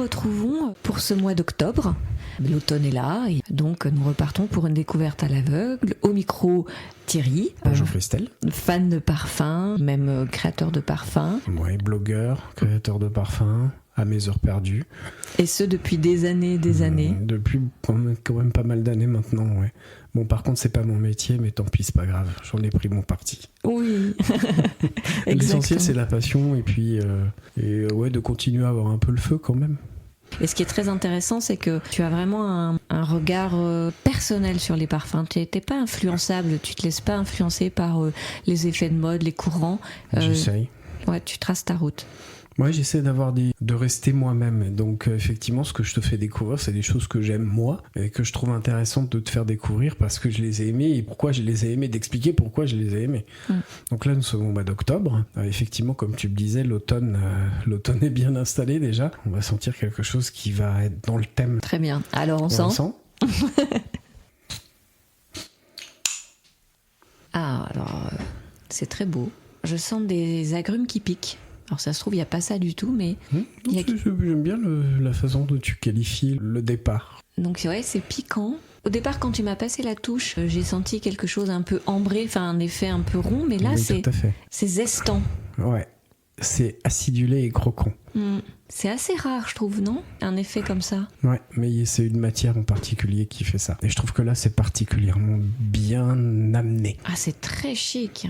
retrouvons pour ce mois d'octobre. L'automne est là, et donc nous repartons pour une découverte à l'aveugle. Au micro, Thierry. Bonjour Christelle. Fan de parfums, même créateur de parfums. Oui, blogueur, créateur de parfums, à mes heures perdues. Et ce depuis des années et des années. Depuis quand même pas mal d'années maintenant, ouais. Bon, par contre, c'est pas mon métier, mais tant pis, c'est pas grave. J'en ai pris mon parti. Oui. L'essentiel, c'est la passion, et puis de continuer à avoir un peu le feu quand même. Et ce qui est très intéressant, c'est que tu as vraiment un regard personnel sur les parfums. Tu n'es pas influençable, tu te laisses pas influencer par les effets de mode, les courants. J'essaye. Ouais, tu traces ta route. Moi, j'essaie de rester moi-même. Donc, effectivement, ce que je te fais découvrir, c'est des choses que j'aime moi et que je trouve intéressantes de te faire découvrir parce que je les ai aimées et pourquoi je les ai aimées, d'expliquer pourquoi je les ai aimées. Donc là, nous sommes au mois d'octobre. Effectivement, comme tu le disais, l'automne est bien installé déjà. On va sentir quelque chose qui va être dans le thème. Très bien. Alors, on sent. C'est très beau. Je sens des agrumes qui piquent. Alors ça se trouve, il n'y a pas ça du tout, mais... J'aime bien la façon dont tu qualifies le départ. Donc ouais, c'est piquant. Au départ, quand tu m'as passé la touche, j'ai senti quelque chose un peu ambré, enfin un effet un peu rond, mais là oui, c'est zestant. Ouais, c'est acidulé et croquant. C'est assez rare, je trouve, non ? Un effet comme ça. Ouais, mais c'est une matière en particulier qui fait ça. Et je trouve que là, c'est particulièrement bien amené. Ah, c'est très chic.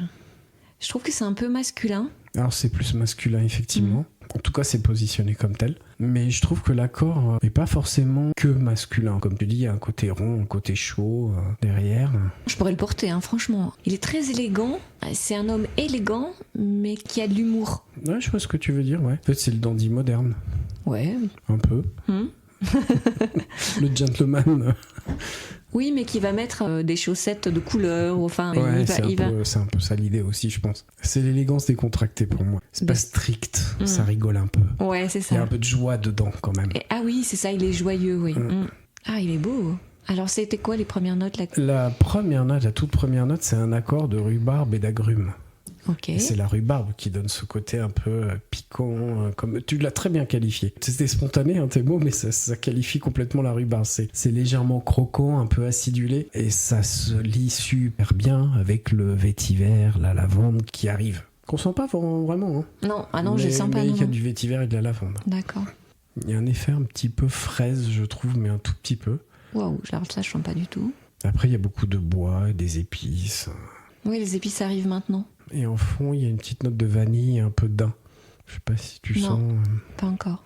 Je trouve que c'est un peu masculin. Alors c'est plus masculin effectivement, en tout cas c'est positionné comme tel, mais je trouve que l'accord n'est pas forcément que masculin, comme tu dis, il y a un côté rond, un côté chaud derrière. Je pourrais le porter, franchement. Il est très élégant, c'est un homme élégant, mais qui a de l'humour. Ouais, je vois ce que tu veux dire, ouais. En fait c'est le dandy moderne. Ouais. Un peu. Le gentleman. Oui, mais qui va mettre des chaussettes de couleur. Enfin, ouais, c'est un peu ça l'idée aussi, je pense. C'est l'élégance décontractée pour moi. C'est pas strict, ça rigole un peu. Ouais, c'est ça. Il y a un peu de joie dedans quand même. Ah oui, c'est ça, il est joyeux, oui. Ah, il est beau. Alors, c'était quoi les premières notes là ? La toute première note, c'est un accord de rhubarbe et d'agrumes. Okay. C'est la rhubarbe qui donne ce côté un peu piquant, comme tu l'as très bien qualifié. C'était spontané, tes mots, mais ça qualifie complètement la rhubarbe. C'est légèrement croquant, un peu acidulé, et ça se lie super bien avec le vétiver, la lavande qui arrive. Qu'on sent pas vraiment. Non, je sens pas. Mais il y a du vétiver et de la lavande. D'accord. Il y a un effet un petit peu fraise, je trouve, mais un tout petit peu. Waouh, ça je sens pas du tout. Après, il y a beaucoup de bois, des épices. Oui, les épices arrivent maintenant. Et en fond, il y a une petite note de vanille et un peu de daim. Je sais pas si tu sens... pas encore.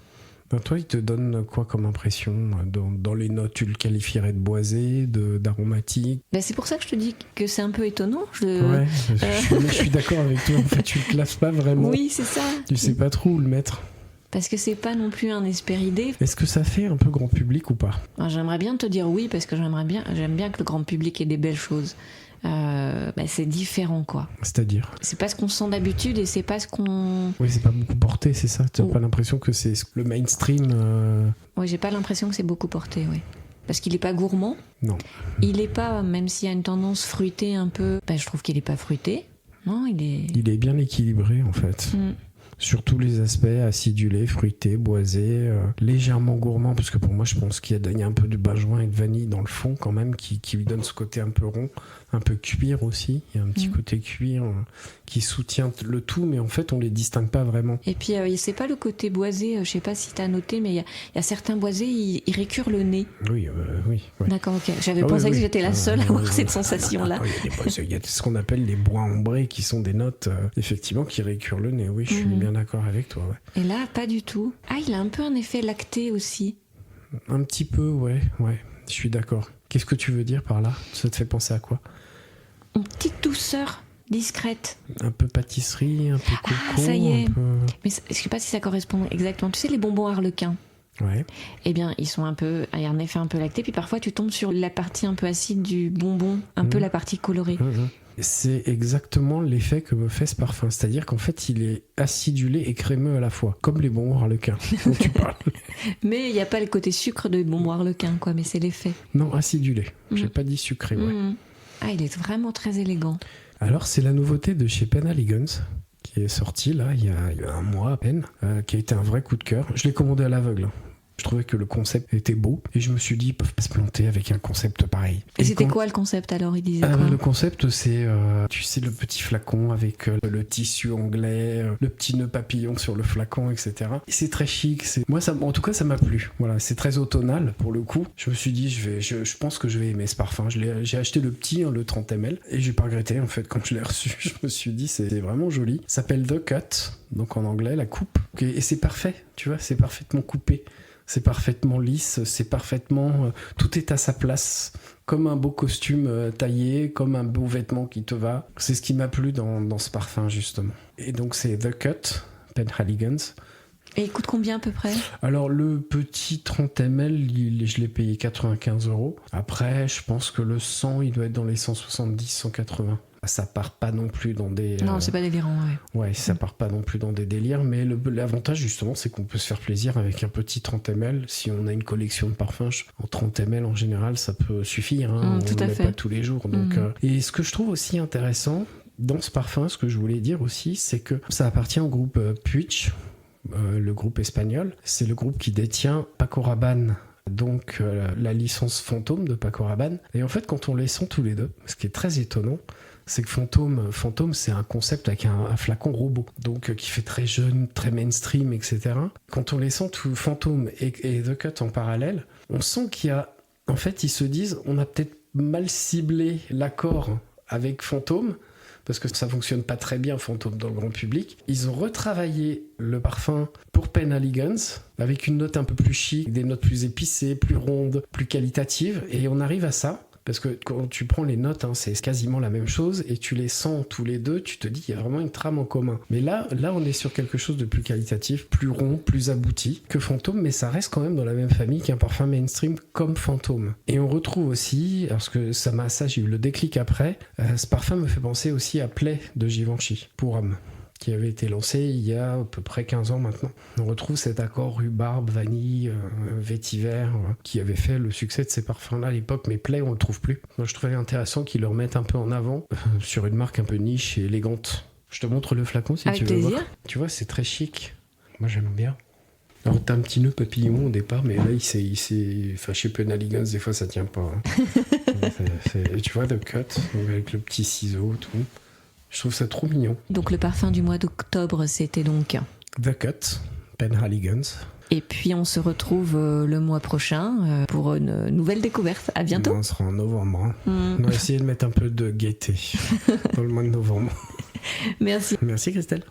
Ben toi, il te donne quoi comme impression dans les notes? Tu le qualifierais de boisé, d'aromatique? C'est pour ça que je te dis que c'est un peu étonnant. Ouais, je suis d'accord avec toi. En fait, tu le classes pas vraiment. Oui, c'est ça. Tu sais pas trop où le mettre. Parce que c'est pas non plus un Hespéridé. Est-ce que ça fait un peu grand public ou pas? J'aimerais bien te dire oui, parce que j'aime bien que le grand public ait des belles choses. C'est différent, quoi. C'est-à-dire? C'est pas ce qu'on sent d'habitude et c'est pas ce qu'on... Oui, c'est pas beaucoup porté, c'est ça? Tu n'as pas l'impression que c'est le mainstream Oui, j'ai pas l'impression que c'est beaucoup porté, oui. Parce qu'il est pas gourmand. Non. Il est pas, même s'il y a une tendance fruitée un peu... je trouve qu'il est pas fruité. Non, il est... Il est bien équilibré, en fait. Sur tous les aspects, acidulé, fruité, boisé, légèrement gourmand, parce que pour moi je pense qu'il y a un peu de bajoin et de vanille dans le fond quand même, qui lui donne ce côté un peu rond, un peu cuir aussi, il y a un petit côté cuir qui soutient le tout, mais en fait on les distingue pas vraiment. Et puis c'est pas le côté boisé, je sais pas si t'as noté, mais il y a certains boisés, ils récurent le nez. Oui. D'accord, ok. J'avais pensé que j'étais la seule à avoir cette sensation-là. Il y a ce qu'on appelle les bois ambrés, qui sont des notes effectivement qui récurent le nez, oui, je suis bien d'accord avec toi. Ouais. Et là, pas du tout. Ah, il a un peu un effet lacté aussi. Un petit peu, ouais, je suis d'accord. Qu'est-ce que tu veux dire par là? Ça te fait penser à quoi? Une petite douceur discrète. Un peu pâtisserie, un peu coco. Ah, ça y est. Mais je sais pas si ça correspond exactement. Tu sais, les bonbons Harlequin. Ouais. Eh bien, il y a un effet un peu lacté, puis parfois tu tombes sur la partie un peu acide du bonbon, un peu la partie colorée. C'est exactement l'effet que me fait ce parfum. C'est-à-dire qu'en fait, il est acidulé et crémeux à la fois, comme les bonbons Harlequin dont tu parles. Mais il n'y a pas le côté sucre de bonbons Harlequin, quoi, mais c'est l'effet. Non, acidulé. J'ai pas dit sucré, ouais. Ah, il est vraiment très élégant. Alors, c'est la nouveauté de chez Penn Elegance, qui est sortie là, il y a un mois à peine, qui a été un vrai coup de cœur. Je l'ai commandé à l'aveugle. Je trouvais que le concept était beau et je me suis dit, ils peuvent pas se planter avec un concept pareil. Et c'était quoi le concept alors? Il disait quoi? Le concept, c'est, tu sais, le petit flacon avec le tissu anglais, le petit nœud papillon sur le flacon, etc. Et c'est très chic. Moi, en tout cas, ça m'a plu. Voilà, c'est très automnal pour le coup. Je me suis dit, je pense que je vais aimer ce parfum. J'ai acheté le petit, le 30 ml, et j'ai pas regretté en fait quand je l'ai reçu. Je me suis dit, c'est vraiment joli. Ça s'appelle The Cut, donc en anglais, la coupe. Et c'est parfait, tu vois, c'est parfaitement coupé. C'est parfaitement lisse, c'est parfaitement... tout est à sa place, comme un beau costume taillé, comme un beau vêtement qui te va. C'est ce qui m'a plu dans ce parfum, justement. Et donc, c'est The Cut, Penhaligon's. Et il coûte combien à peu près? Alors, le petit 30 ml, je l'ai payé 95 €. Après, je pense que le 100, il doit être dans les 170, 180. Ça part pas non plus dans des... Non, c'est pas délirant, ouais. Ouais, ça part pas non plus dans des délires, mais l'avantage justement, c'est qu'on peut se faire plaisir avec un petit 30 ml. Si on a une collection de parfums, en 30 ml en général, ça peut suffire. On ne le met pas tous les jours. Donc, et ce que je trouve aussi intéressant dans ce parfum, ce que je voulais dire aussi, c'est que ça appartient au groupe Puig, le groupe espagnol. C'est le groupe qui détient Paco Rabanne, donc la licence Fantôme de Paco Rabanne. Et en fait, quand on les sent tous les deux, ce qui est très étonnant, c'est que Fantôme, c'est un concept avec un flacon robot, donc qui fait très jeune, très mainstream, etc. Quand on les sent tout Fantôme et The Cut en parallèle, on sent qu'il y a... En fait, ils se disent, on a peut-être mal ciblé l'accord avec Fantôme, parce que ça fonctionne pas très bien, Fantôme, dans le grand public. Ils ont retravaillé le parfum pour Penhaligon's, avec une note un peu plus chic, des notes plus épicées, plus rondes, plus qualitatives, et on arrive à ça. Parce que quand tu prends les notes, c'est quasiment la même chose, et tu les sens tous les deux, tu te dis qu'il y a vraiment une trame en commun. Mais là, on est sur quelque chose de plus qualitatif, plus rond, plus abouti que Fantôme, mais ça reste quand même dans la même famille qu'un parfum mainstream comme Fantôme. Et on retrouve aussi, parce que j'ai eu le déclic après, ce parfum me fait penser aussi à Play de Givenchy, pour homme, qui avait été lancé il y a à peu près 15 ans maintenant. On retrouve cet accord rhubarbe, vanille, vétiver, qui avait fait le succès de ces parfums-là à l'époque, mais Play, on le trouve plus. Moi, je trouvais intéressant qu'ils le remettent un peu en avant, sur une marque un peu niche et élégante. Je te montre le flacon si tu veux voir. Tu vois, c'est très chic. Moi, j'aime bien. Alors, t'as un petit nœud papillon au départ, mais là, il s'est... Enfin, chez Penhaligon's, des fois, ça tient pas. Tu vois, The Cut, avec le petit ciseau, tout. Je trouve ça trop mignon. Donc le parfum du mois d'octobre, c'était donc The Cut, Penhaligon's. Et puis on se retrouve le mois prochain pour une nouvelle découverte. À bientôt. On sera en novembre. On va essayer de mettre un peu de gaieté dans le mois de novembre. Merci. Merci Christelle.